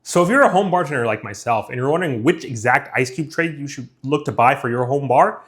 So if you're a home bartender like myself and you're wondering which exact ice cube tray you should look to buy for your home bar,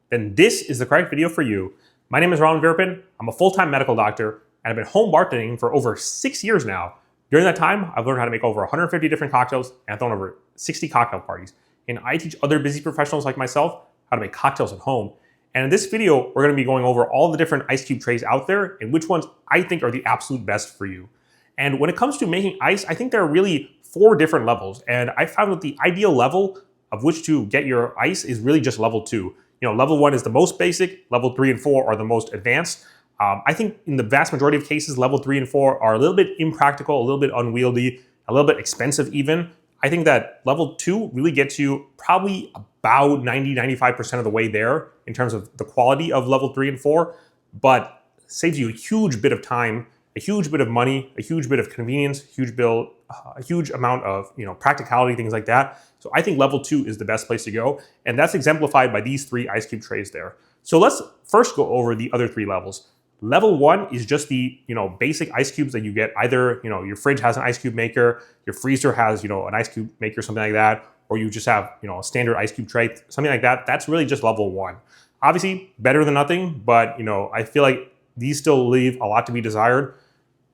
then this is the correct video for you. My name is Ron Verpin. I'm a full-time medical doctor and I've been home bartending for over 6 years now. During that time, I've learned how to make over 150 different cocktails and I've thrown over 60 cocktail parties. And I teach other busy professionals like myself how to make cocktails at home. And in this video, we're gonna be going over all the different ice cube trays out there and which ones I think are the absolute best for you. And when it comes to making ice, I think there are really 4 different levels. And I found that the ideal level of which to get your ice is really just level 2. You know, level 1 is the most basic, level 3 and 4 are the most advanced. I think in the vast majority of cases, level 3 and 4 are a little bit impractical, a little bit unwieldy, a little bit expensive even. I think that level 2 really gets you probably about 90–95% of the way there in terms of the quality of level 3 and 4, but saves you a huge bit of time, a huge bit of money, a huge bit of convenience, a huge amount of practicality, things like that. So I think level 2 is the best place to go, and that's exemplified by these 3 ice cube trays there. So let's first go over the other 3 levels. Level 1 is just the basic ice cubes that you get. Either your fridge has an ice cube maker, your freezer has an ice cube maker, something like that, or you just have a standard ice cube tray, something like that. That's really just level 1. Obviously better than nothing, but I feel like these still leave a lot to be desired.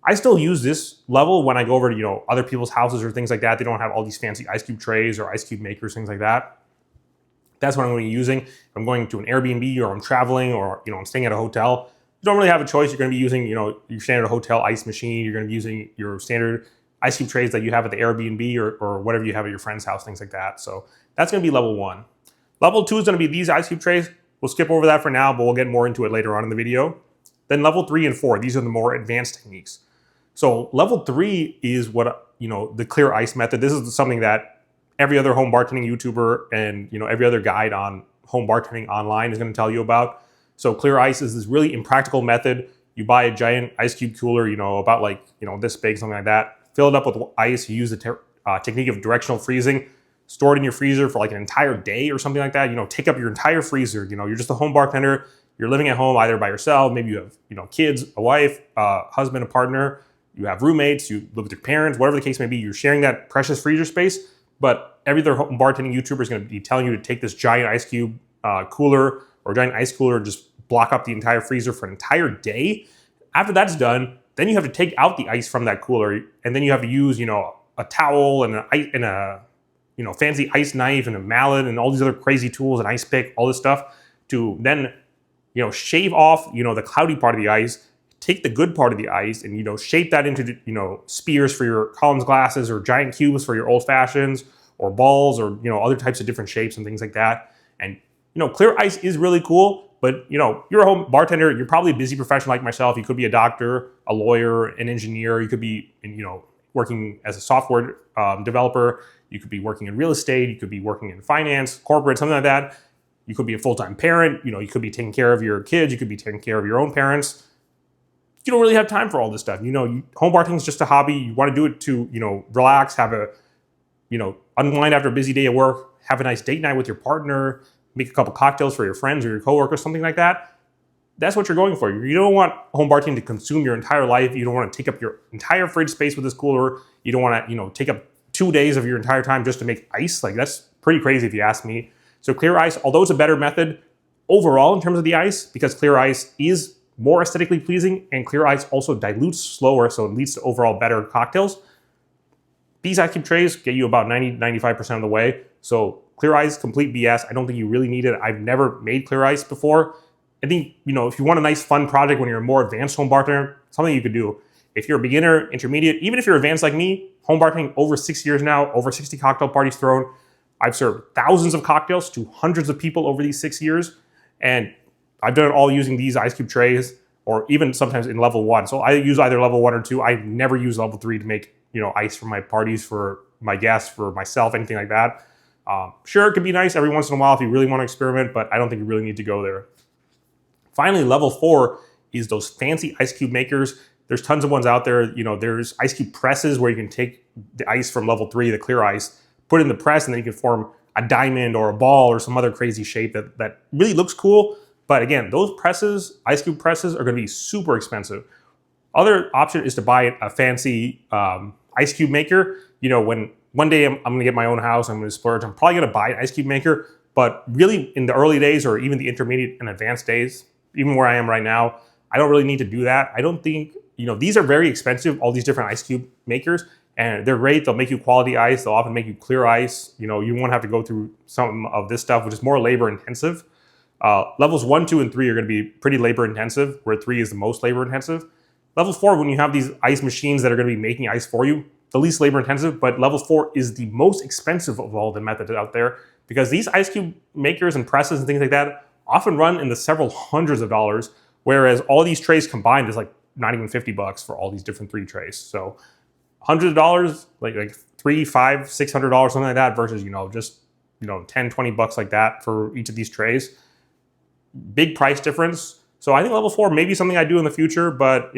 I still use this level when I go over to other people's houses or things like that. They don't have all these fancy ice cube trays or ice cube makers, things like that. That's what I'm going to be using. If I'm going to an Airbnb or I'm traveling or I'm staying at a hotel, you don't really have a choice. You're going to be using your standard hotel ice machine. You're going to be using your standard ice cube trays that you have at the Airbnb or whatever you have at your friend's house, things like that. So that's going to be level 1. Level 2 is going to be these ice cube trays. We'll skip over that for now, but we'll get more into it later on in the video. Then level 3 and 4, these are the more advanced techniques. So level 3 is what, the clear ice method. This is something that every other home bartending YouTuber and, every other guide on home bartending online is going to tell you about. So clear ice is this really impractical method. You buy a giant ice cube cooler, about like, this big, something like that. Fill it up with ice. You use the technique of directional freezing. Store it in your freezer for like an entire day or something like that. Take up your entire freezer. You're just a home bartender. You're living at home either by yourself. Maybe you have, kids, a wife, a husband, a partner. You have roommates, you live with your parents, whatever the case may be, you're sharing that precious freezer space, but every other home bartending YouTuber is going to be telling you to take this giant ice cube cooler or giant ice cooler and just block up the entire freezer for an entire day. After that's done, then you have to take out the ice from that cooler, and then you have to use, a towel and a fancy ice knife and a mallet and all these other crazy tools, an ice pick, all this stuff to then, shave off, the cloudy part of the ice, take the good part of the ice and, shape that into, spears for your Collins glasses or giant cubes for your old fashions or balls or, other types of different shapes and things like that. And, clear ice is really cool, but, you're a home bartender, you're probably a busy professional like myself. You could be a doctor, a lawyer, an engineer. You could be, working as a software developer. You could be working in real estate. You could be working in finance, corporate, something like that. You could be a full-time parent. You could be taking care of your kids. You could be taking care of your own parents. You don't really have time for all this stuff. Home bartending is just a hobby. You want to do it to, relax, have a, unwind after a busy day at work, have a nice date night with your partner, make a couple cocktails for your friends or your coworkers, something like that. That's what you're going for. You don't want home bartending to consume your entire life. You don't want to take up your entire fridge space with this cooler. You don't want to, take up 2 days of your entire time just to make ice. Like, that's pretty crazy if you ask me. So clear ice, although it's a better method overall in terms of the ice, because clear ice is more aesthetically pleasing, and clear ice also dilutes slower, so it leads to overall better cocktails. These ice cube trays get you about 90–95% of the way. So clear ice, complete BS. I don't think you really need it. I've never made clear ice before. I think, if you want a nice fun project when you're a more advanced home bartender, something you could do. If you're a beginner, intermediate, even if you're advanced like me, home bartending over 6 years now, over 60 cocktail parties thrown. I've served thousands of cocktails to hundreds of people over these 6 years. And I've done it all using these ice cube trays, or even sometimes in level 1. So I use either level 1 or 2. I never use level 3 to make ice for my parties, for my guests, for myself, anything like that. Sure, it could be nice every once in a while if you really want to experiment, but I don't think you really need to go there. Finally, level 4 is those fancy ice cube makers. There's tons of ones out there. There's ice cube presses where you can take the ice from level 3, the clear ice, put it in the press, and then you can form a diamond or a ball or some other crazy shape that really looks cool. But again, those presses, ice cube presses, are going to be super expensive. Other option is to buy a fancy ice cube maker. When one day I'm going to get my own house. I'm going to splurge. I'm probably going to buy an ice cube maker. But really, in the early days or even the intermediate and advanced days, even where I am right now, I don't really need to do that. I don't think, these are very expensive, all these different ice cube makers, and they're great. They'll make you quality ice. They'll often make you clear ice. You won't have to go through some of this stuff, which is more labor intensive. Levels 1, 2, and 3 are going to be pretty labor intensive, where 3 is the most labor intensive. Level 4, when you have these ice machines that are going to be making ice for you, the least labor intensive, but level 4 is the most expensive of all the methods out there, because these ice cube makers and presses and things like that often run in the several hundreds of dollars, whereas all these trays combined is like not even $50 for all these different 3 trays. So hundreds of dollars, like $300, $500, $600, something like that, versus just $10, $20 like that for each of these trays. Big price difference. So I think level 4 may be something I do in the future, but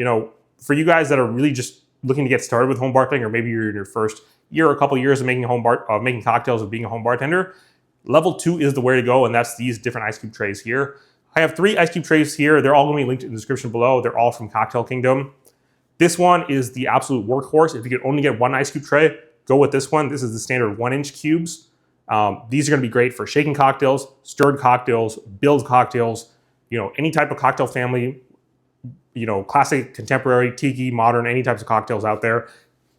for you guys that are really just looking to get started with home bartending, or maybe you're in your first year or a couple years of making making cocktails of being a home bartender, level 2 is the way to go, and that's these different ice cube trays here. I have 3 ice cube trays here. They're all going to be linked in the description below. They're all from Cocktail Kingdom. This one is the absolute workhorse. If you could only get one ice cube tray, go with this one. This is the standard 1-inch cubes. These are going to be great for shaken cocktails, stirred cocktails, billed cocktails, any type of cocktail family, classic, contemporary, tiki, modern, any types of cocktails out there.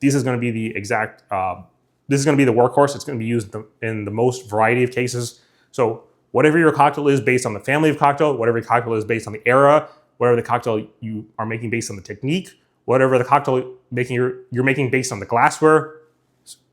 This is going to be the exact, this is going to be the workhorse. It's going to be used in the most variety of cases. So whatever your cocktail is based on the family of cocktail, whatever your cocktail is based on the era, whatever the cocktail you are making based on the technique, whatever the cocktail you're making based on the glassware,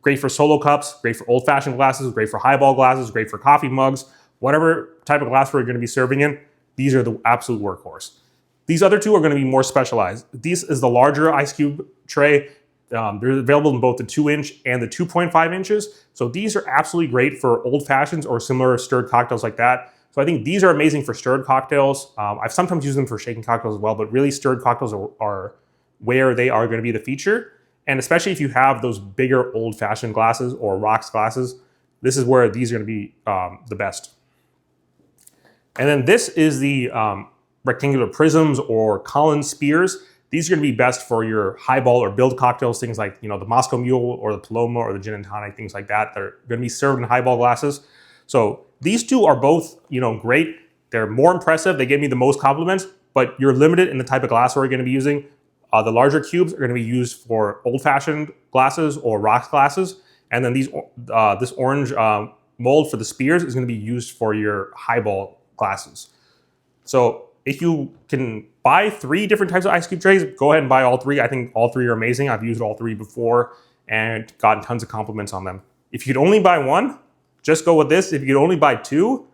great for solo cups, great for old-fashioned glasses, great for highball glasses, great for coffee mugs, whatever type of glassware you're going to be serving in, these are the absolute workhorse. These other 2 are going to be more specialized. This is the larger ice cube tray. They're available in both the 2-inch and the 2.5 inches. So these are absolutely great for old fashions or similar stirred cocktails like that. So I think these are amazing for stirred cocktails. I've sometimes used them for shaken cocktails as well, but really stirred cocktails are where they are going to be the feature. And especially if you have those bigger old-fashioned glasses or rocks glasses, this is where these are going to be the best. And then this is the rectangular prisms or Collins spears. These are going to be best for your highball or billed cocktails, things like the Moscow Mule or the Paloma or the gin and tonic, things like that. They're going to be served in highball glasses. So these 2 are both great. They're more impressive. They give me the most compliments, but you're limited in the type of glassware you're going to be using. The larger cubes are going to be used for old-fashioned glasses or rocks glasses, and then this orange mold for the spears is going to be used for your highball glasses. So if you can buy 3 different types of ice cube trays, go ahead and buy all 3. I think all 3 are amazing. I've used all 3 before and gotten tons of compliments on them. If you could only buy 1, just go with this. If you could only buy 2,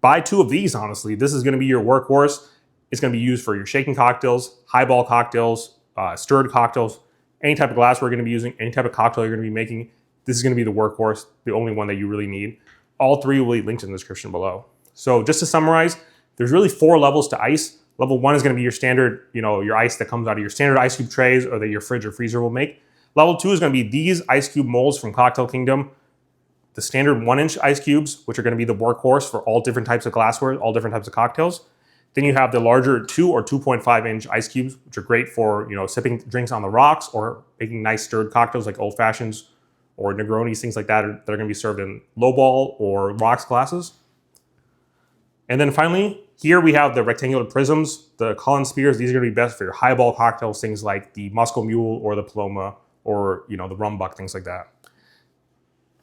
buy 2 of these, honestly. This is going to be your workhorse. It's going to be used for your shaken cocktails, highball cocktails, stirred cocktails, any type of glassware you're going to be using, any type of cocktail you're going to be making. This is going to be the workhorse, the only one that you really need. All 3 will be linked in the description below. So just to summarize, there's really 4 levels to ice. Level 1 is going to be your standard, your ice that comes out of your standard ice cube trays or that your fridge or freezer will make. Level 2 is going to be these ice cube molds from Cocktail Kingdom, the standard 1-inch ice cubes, which are going to be the workhorse for all different types of glassware, all different types of cocktails. Then you have the larger 2 or 2.5-inch ice cubes, which are great for sipping drinks on the rocks or making nice stirred cocktails like old fashions or Negronis, things like that that are going to be served in lowball or rocks glasses. And then finally, here we have the rectangular prisms, the Collins spears. These are going to be best for your highball cocktails, things like the Moscow Mule or the Paloma or the Rum Buck, things like that.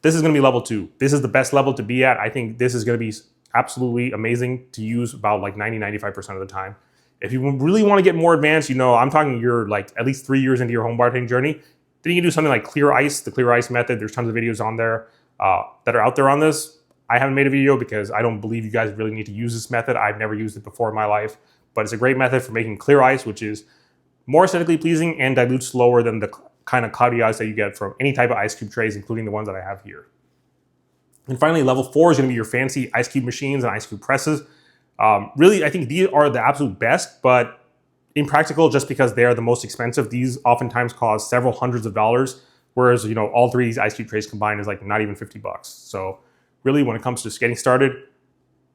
This is going to be level 2. This is the best level to be at. I think this is going to be absolutely amazing to use about like 90-95% of the time. If you really want to get more advanced, I'm talking you're like at least 3 years into your home bartending journey, then you can do something like clear ice, the clear ice method. There's tons of videos on there that are out there on this. I haven't made a video because I don't believe you guys really need to use this method. I've never used it before in my life, but it's a great method for making clear ice, which is more aesthetically pleasing and dilutes slower than the kind of cloudy ice that you get from any type of ice cube trays, including the ones that I have here. And finally, level 4 is going to be your fancy ice cube machines and ice cube presses. Really, I think these are the absolute best, but impractical just because they are the most expensive. These oftentimes cost several hundreds of dollars, whereas all 3 of these ice cube trays combined is like not even $50. So really, when it comes to just getting started,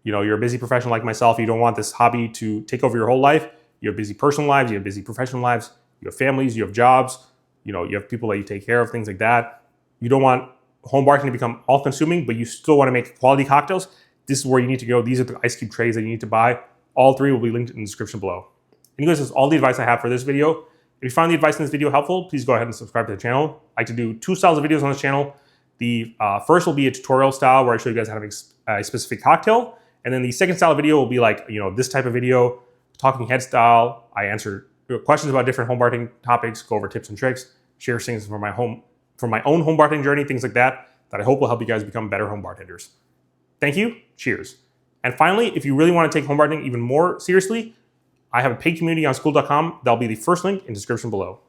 you're a busy professional like myself. You don't want this hobby to take over your whole life. You have busy personal lives, you have busy professional lives, you have families, you have jobs, you have people that you take care of, things like that. you don't want home bartending to become all-consuming, but you still want to make quality cocktails, this is where you need to go. These are the ice cube trays that you need to buy. All three will be linked in the description below. Anyways, that's all the advice I have for this video. If you found the advice in this video helpful, please go ahead and subscribe to the channel. I like to do 2 styles of videos on this channel. The first will be a tutorial style where I show you guys how to make a specific cocktail. And then the second style video will be like, this type of video, talking head style. I answer questions about different home bartending topics, go over tips and tricks, share things from my own home bartending journey, things like that I hope will help you guys become better home bartenders. Thank you. Cheers. And finally, if you really want to take home bartending even more seriously, I have a paid community on school.com. That'll be the first link in the description below.